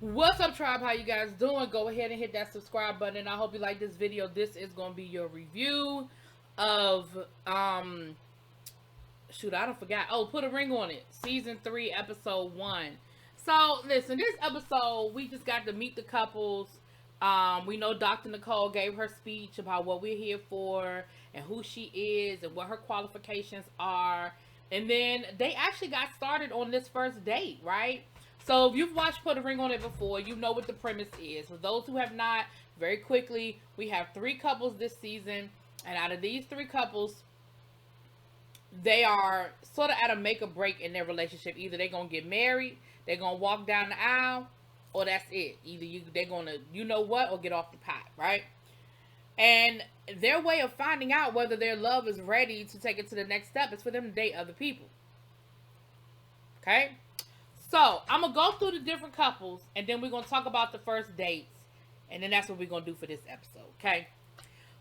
What's up, tribe? How you guys doing? Go ahead and hit that subscribe button, and I hope you like this video. This is going to be your review of shoot, I don't forgot. Oh, Put a Ring on It, season 3, episode 1. So listen, this episode we just got to meet the couples. We know Dr. Nicole gave her speech about what we're here for and who she is and what her qualifications are. And then they actually got started on this first date, right? So if you've watched Put a Ring on It before, you know what the premise is. For those who have not, very quickly, we have 3 couples this season. And out of these 3 couples, they are sort of at a make or break in their relationship. Either they're going to get married, they're going to walk down the aisle, or that's it. Either they're going to, you know what, or get off the pot, right? And their way of finding out whether their love is ready to take it to the next step is for them to date other people. Okay? So, I'm going to go through the different couples, and then we're going to talk about the first dates, and then that's what we're going to do for this episode, okay?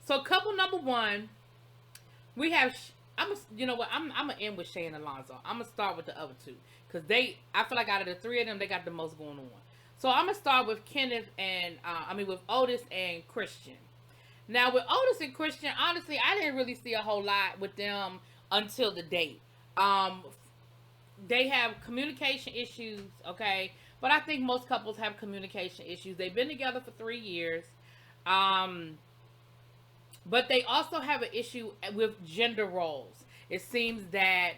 So, couple number 1, we have, you know what, I'm going to end with Shay and Alonzo. I'm going to start with the other 2, because I feel like out of the 3 of them, they got the most going on. So, I'm going to start with with Otis and Christian. Now, with Otis and Christian, honestly, I didn't really see a whole lot with them until the date. They have communication issues, okay? But I think most couples have communication issues. They've been together for 3 years. But they also have an issue with gender roles. It seems that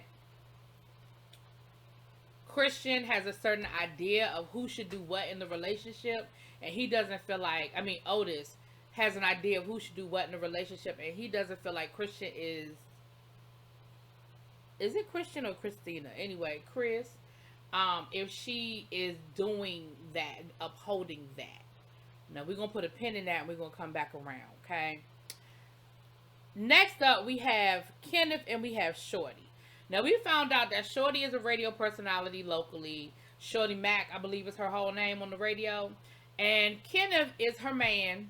Christian has a certain idea of who should do what in the relationship. And he doesn't feel like, Otis has an idea of who should do what in the relationship. And he doesn't feel like Christian is it Christian or Christina? Anyway, Chris, if she is doing that, upholding that. Now, we're going to put a pin in that and we're going to come back around, okay? Next up, we have Kenneth and we have Shorty. Now, we found out that Shorty is a radio personality locally. Shorty Mac, I believe is her whole name on the radio. And Kenneth is her man.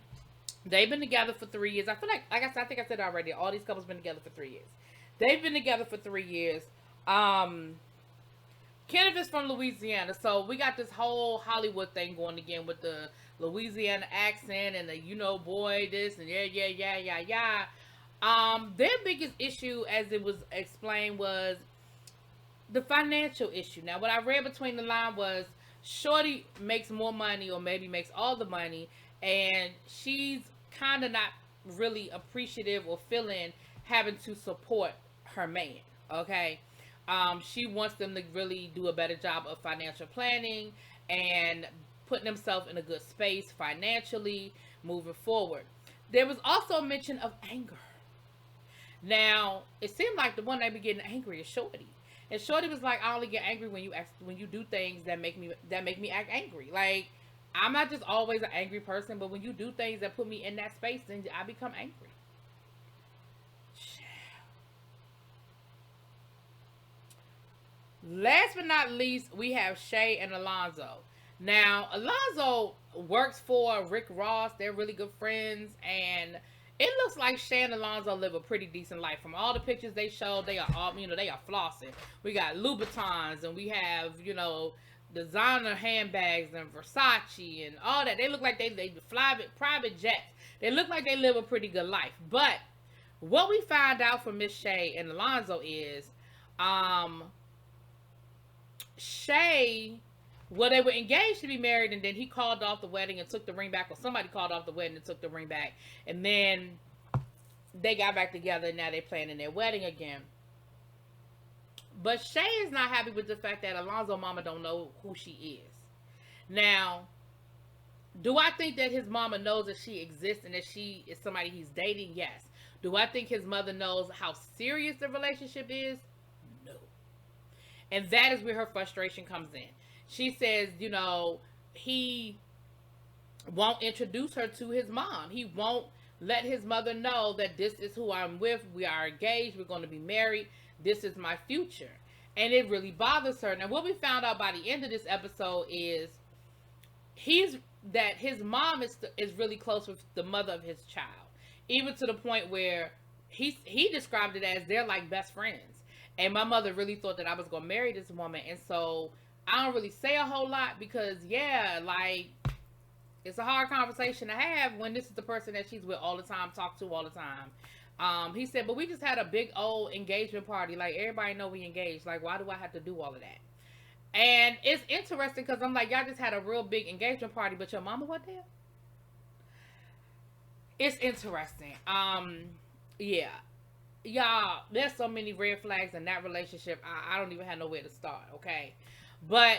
They've been together for 3 years. I feel like I think I said it already, all these couples been together for 3 years. They've been together for 3 years. Kenneth is from Louisiana, so we got this whole Hollywood thing going again with the Louisiana accent and the, boy, this and yeah. Their biggest issue, as it was explained, was the financial issue. Now, what I read between the line was Shorty makes more money, or maybe makes all the money, and she's kind of not really appreciative or feeling having to support her man, okay? She wants them to really do a better job of financial planning and putting themselves in a good space financially moving forward. There was also mention of anger. Now, it seemed like the one that be getting angry is Shorty. And Shorty was like, I only get angry when you do things that make me act angry. Like, I'm not just always an angry person, but when you do things that put me in that space, then I become angry. Last but not least, we have Shay and Alonzo. Now, Alonzo works for Rick Ross. They're really good friends. And it looks like Shay and Alonzo live a pretty decent life. From all the pictures they showed, they are all, they are flossing. We got Louboutins and we have, designer handbags and Versace and all that. They look like they fly private jets. They look like they live a pretty good life. But what we find out from Miss Shay and Alonzo is, Shay, they were engaged to be married, and then he called off the wedding and took the ring back, or somebody called off the wedding and took the ring back, and then they got back together, and now they're planning their wedding again. But Shay is not happy with the fact that Alonzo Mama don't know who she is. Now, do I think that his mama knows that she exists and that she is somebody he's dating? Yes. Do I think his mother knows how serious the relationship is? No. And that is where her frustration comes in. She says, he won't introduce her to his mom. He won't let his mother know that this is who I'm with. We are engaged. We're going to be married. This is my future. And it really bothers her. Now, what we found out by the end of this episode is his mom is really close with the mother of his child. Even to the point where he described it as they're like best friends. And my mother really thought that I was going to marry this woman. And so I don't really say a whole lot because, yeah, like, it's a hard conversation to have when this is the person that she's with all the time, talk to all the time. He said, but we just had a big old engagement party. Like, everybody know we engaged. Like, why do I have to do all of that? And it's interesting because I'm like, y'all just had a real big engagement party, but your mama wasn't there? It's interesting. Yeah. Y'all, there's so many red flags in that relationship. I don't even have nowhere to start, okay? But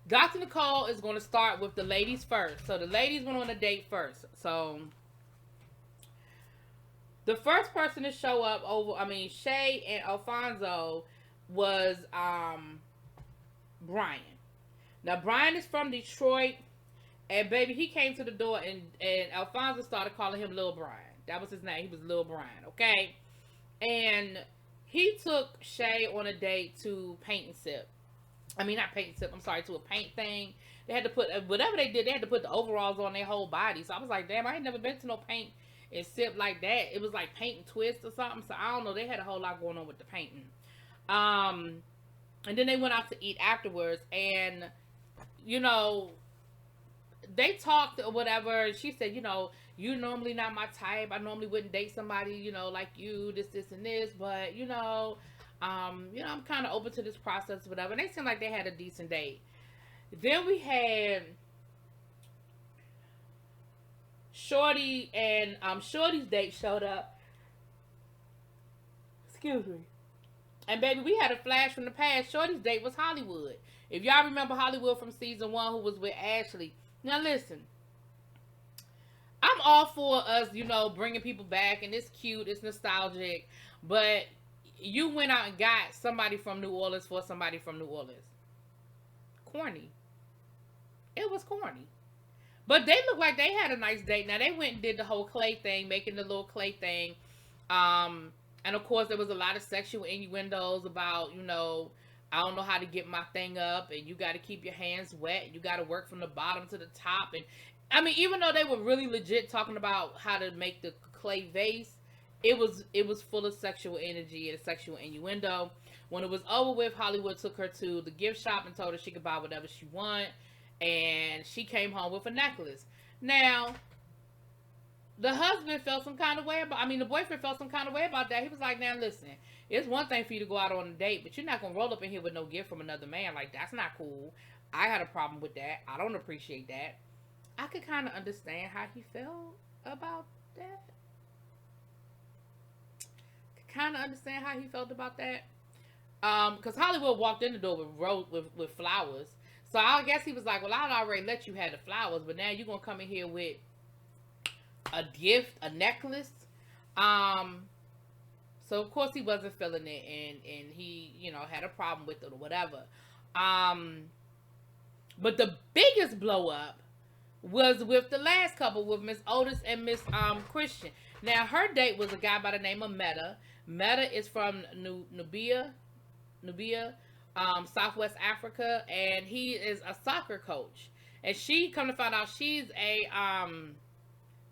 Dr. Nicole is going to start with the ladies first. So the ladies went on a date first. So the first person to show up Shay and Alonzo was Brian. Now Brian is from Detroit, and baby, he came to the door and Alfonso started calling him Lil Brian. That was his name. He was Lil Brian, okay? And he took Shay on a date to paint and sip. I mean, not paint and sip. I'm sorry, to a paint thing. They had to put whatever they did. They had to put the overalls on their whole body. So I was like, damn, I ain't never been to no paint and sip like that. It was like paint and twist or something. So I don't know. They had a whole lot going on with the painting. And then they went out to eat afterwards, and you know, they talked or whatever. She said, you know, you're normally not my type. I normally wouldn't date somebody, you know, like you, this, and this. But, you know, I'm kind of open to this process, whatever. And they seemed like they had a decent date. Then we had Shorty, and Shorty's date showed up. Excuse me. And baby, we had a flash from the past. Shorty's date was Hollywood. If y'all remember Hollywood from season 1, who was with Ashley. Now listen, I'm all for us, you know, bringing people back, and it's cute, it's nostalgic, but you went out and got somebody from New Orleans for somebody from New Orleans. Corny. It was corny. But they looked like they had a nice date. Now they went and did the whole clay thing, making the little clay thing. And of course there was a lot of sexual innuendos about, you know, I don't know how to get my thing up, and you got to keep your hands wet. You got to work from the bottom to the top. And I mean, even though they were really legit talking about how to make the clay vase, it was full of sexual energy and sexual innuendo. When it was over with, Hollywood took her to the gift shop and told her she could buy whatever she want, and she came home with a necklace. Now, the husband felt some kind of way about, the boyfriend felt some kind of way about that. He was like, now listen, it's one thing for you to go out on a date, but you're not going to roll up in here with no gift from another man. Like, that's not cool. I had a problem with that. I don't appreciate that. I could kind of understand how he felt about that. Because Hollywood walked in the door with flowers. So I guess he was like, well, I'd already let you have the flowers, but now you're going to come in here with a gift, a necklace. So of course he wasn't feeling it, and he, you know, had a problem with it or whatever. But the biggest blow up was with the last couple, with Miss Otis and Miss Christian. Now her date was a guy by the name of Meta. Meta is from Nubia, Southwest Africa, and he is a soccer coach. And she, come to find out, she's a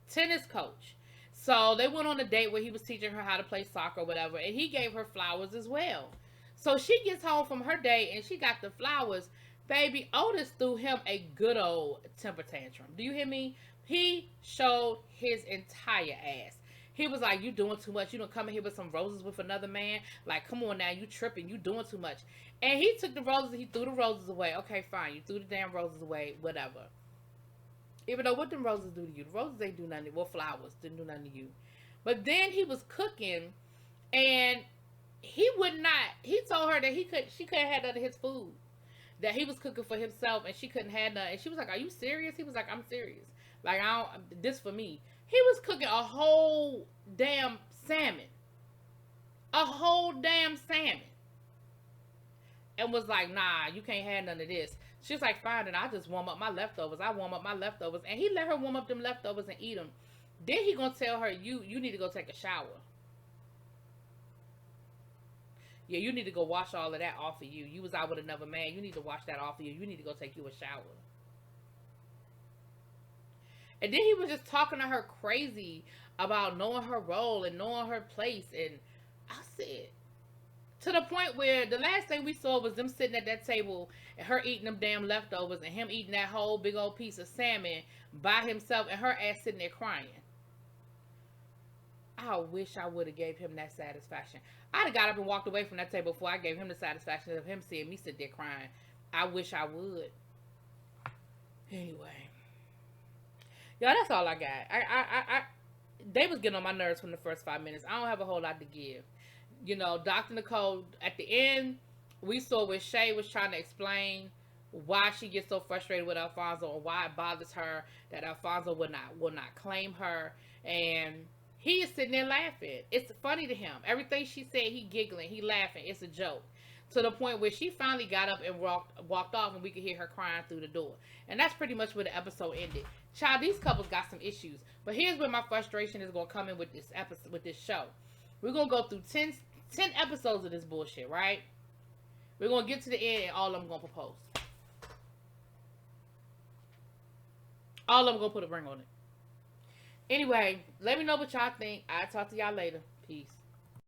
tennis coach. So they went on a date where he was teaching her how to play soccer or whatever, and he gave her flowers as well. So she gets home from her date and she got the flowers. Baby, Otis threw him a good old temper tantrum. Do you hear me? He showed his entire ass. He was like, you doing too much. You don't come in here with some roses with another man. Like, come on now, you tripping. You doing too much. And he took the roses, he threw the roses away. Okay, fine. You threw the damn roses away. Whatever. Even though, what them roses do to you? The roses ain't do nothing. Well, flowers didn't do nothing to you. But then he was cooking, and he would not. He told her that she couldn't have none of his food. That he was cooking for himself, and she couldn't have none. And she was like, "Are you serious?" He was like, "I'm serious. Like, this for me." He was cooking a whole damn salmon. A whole damn salmon. And was like, nah, you can't have none of this. She's like, fine, and I just warm up my leftovers. And he let her warm up them leftovers and eat them. Then he gonna tell her, you need to go take a shower. Yeah, you need to go wash all of that off of you. You was out with another man. You need to wash that off of you. You need to go take you a shower. And then he was just talking to her crazy about knowing her role and knowing her place. And I said, To the point where the last thing we saw was them sitting at that table and her eating them damn leftovers and him eating that whole big old piece of salmon by himself and her ass sitting there crying. I wish I would have gave him that satisfaction. I'd have got up and walked away from that table before I gave him the satisfaction of him seeing me sit there crying. I wish I would. Anyway. Y'all, that's all I got. They was getting on my nerves from the first 5 minutes. I don't have a whole lot to give. You know, Dr. Nicole, at the end, we saw where Shay was trying to explain why she gets so frustrated with Alfonso and why it bothers her that Alfonso will not claim her. And he is sitting there laughing. It's funny to him. Everything she said, he giggling, he laughing. It's a joke. To the point where she finally got up and walked off and we could hear her crying through the door. And that's pretty much where the episode ended. Child, these couples got some issues. But here's where my frustration is going to come in with this episode, with this show. We're going to go through 10 episodes of this bullshit, right? We're going to get to the end and all of them going to propose. All of them going to put a ring on it. Anyway, let me know what y'all think. I'll talk to y'all later. Peace.